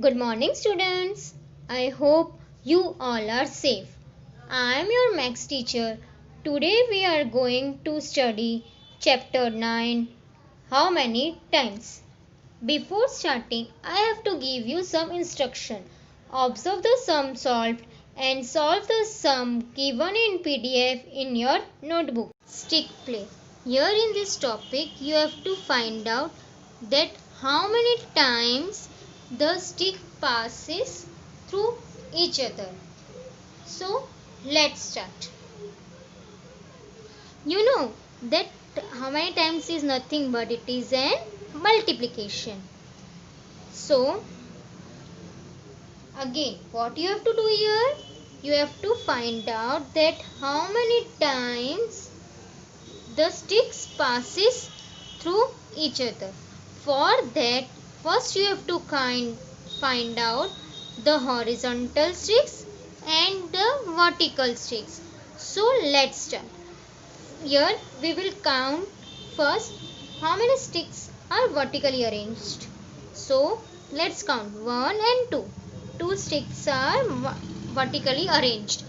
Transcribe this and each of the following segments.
Good morning, students. I hope you all are safe. I am your maths teacher. Today we are going to study chapter 9, How many times? Before starting, I have to give you some instruction. Observe the sum solved and solve the sum given in PDF in your notebook. Stick play. Here in this topic, you have to find out that how many times the stick passes through each other. So, let's start. You know that how many times is nothing but it is an multiplication. So, again, what you have to do here? You have to find out that how many times the sticks passes through each other. For that, first you have to find out the horizontal sticks and the vertical sticks. So let's start. Here we will count first how many sticks are vertically arranged. So let's count 1 and 2. Two sticks are vertically arranged.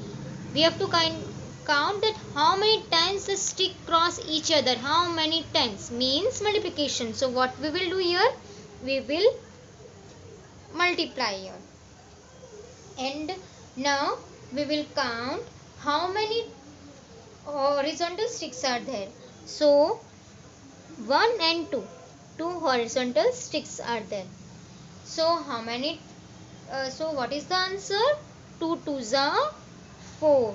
We have to count that how many times the stick cross each other. How many times means multiplication. So what we will do here? We will multiply here. And now we will count how many horizontal sticks are there. So 1 and 2. Two horizontal sticks are there. So how many? So what is the answer? 2 2s are 4.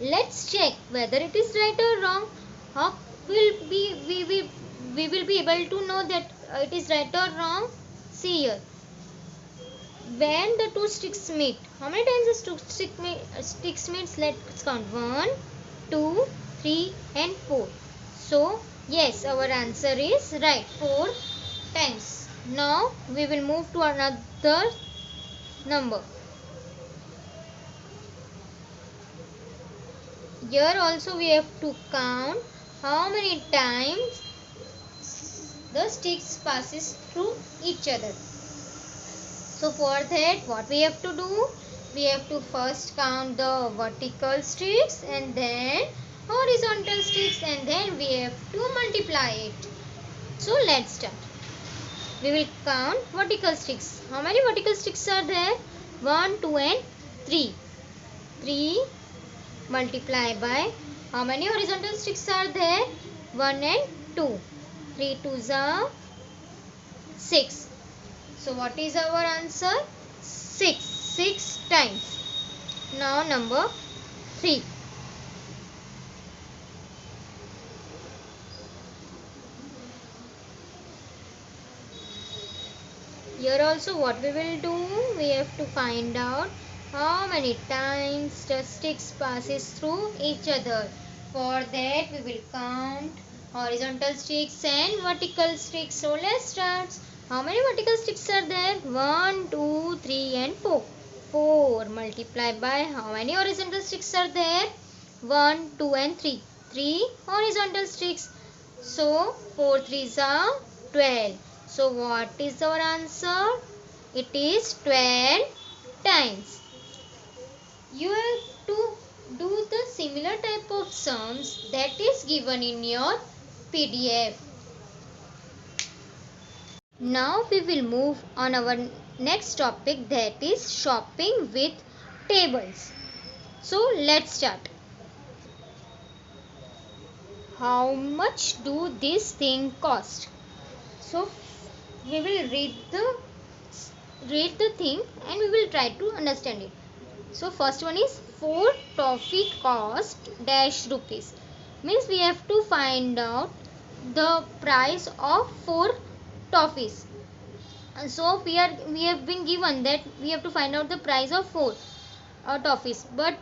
Let's check whether it is right or wrong. How will we will be able to know that it is right or wrong? See here. When the two sticks meet, how many times the sticks meet? Let's count 1, 2, 3 and 4. So yes, our answer is right, 4 times. Now we will move to another number. Here also we have to count how many times the sticks passes through each other. So for that, what we have to do? We have to first count the vertical sticks and then horizontal sticks, and then we have to multiply it. So let's start. We will count vertical sticks. How many vertical sticks are there? 1, 2 and 3. 3 multiply by how many horizontal sticks are there? 1 and 2. 3 2s are 6. So what is our answer? 6. 6 times. Now number 3. Here also what we will do? We have to find out how many times the sticks passes through each other. For that we will count horizontal sticks and vertical sticks. So let's start. How many vertical sticks are there? 1, 2, 3 and 4. 4 multiplied by how many horizontal sticks are there? 1, 2 and 3. 3 horizontal sticks. So 4 3s are 12. So what is our answer? It is 12 times. You have to do the similar type of sums that is given in your PDF. Now we will move on our next topic, that is shopping with tables. So let's start. How much do this thing cost? So we will read the thing and we will try to understand it. So first one is 4 toffee cost dash rupees. Means we have to find out the price of 4 toffees. And so we have been given that we have to find out the price of 4 toffees. But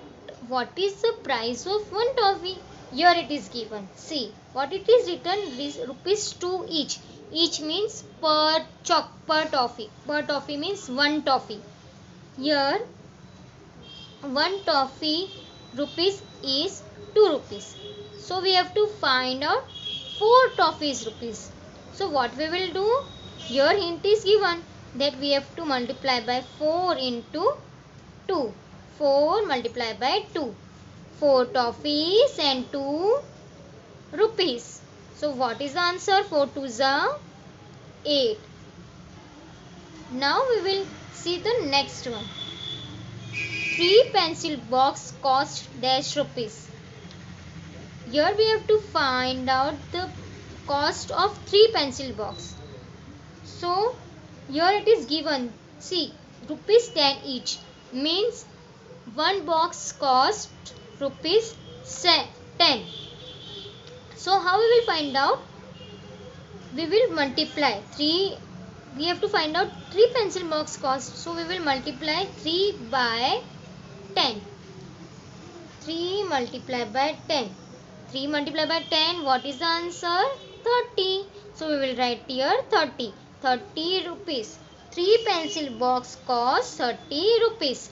what is the price of one toffee? Here it is given. See what it is written is rupees 2 each. Each means per toffee. Per toffee means one toffee. Here one toffee rupees is 2 rupees. So we have to find out 4 toffees rupees. So what we will do? Here hint is given. that we have to multiply by 4 into 2. 4 multiplied by 2. 4 toffees and 2 rupees. So what is the answer? 4 2s are 8. Now we will see the next one. 3 pencil box cost dash rupees. Here we have to find out the cost of 3 pencil box. So here it is given. See, rupees 10 each means one box cost rupees 10. So how we will find out? We will multiply 3. We have to find out 3 pencil box cost. So we will multiply 3 by 10. 3 multiplied by 10. 3 multiplied by 10. What is the answer? 30. So we will write here 30. 30 rupees. 3 pencil box cost 30 rupees.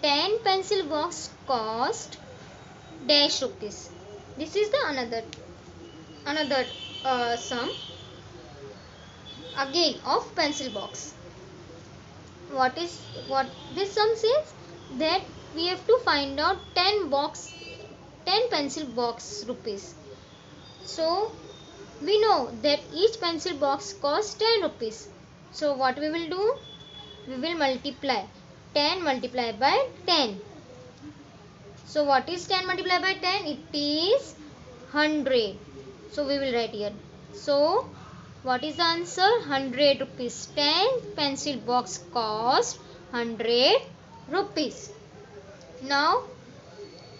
10 pencil box cost dash rupees. This is the another sum again of pencil box. What this sum says? That we have to find out 10 pencil box rupees. So we know that each pencil box costs 10 rupees. So what we will do? We will multiply 10 multiplied by 10. So what is 10 multiplied by 10? It is 100. So we will write here. So what is the answer? 100 rupees. 10 pencil box cost 100 rupees. Now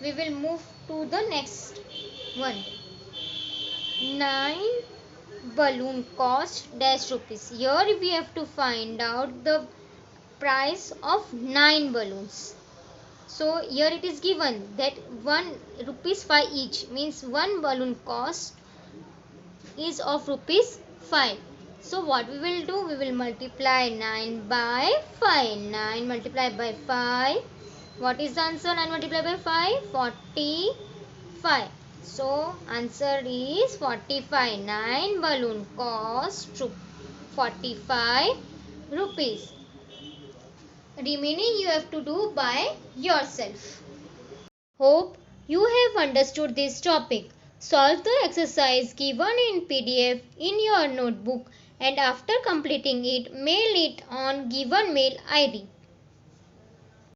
we will move to the next one. 9 balloon cost dash rupees. Here we have to find out the price of 9 balloons. So here it is given that 1 rupees 5 each means one balloon cost is of rupees 5. So what we will do? We will multiply 9 by 5. 9 multiplied by 5. What is the answer? 9 multiplied by 5? 45. So answer is 45. 9 balloon cost 45 rupees. Remaining you have to do by yourself. Hope you have understood this topic. Solve the exercise given in PDF in your notebook and after completing it, mail it on given mail ID.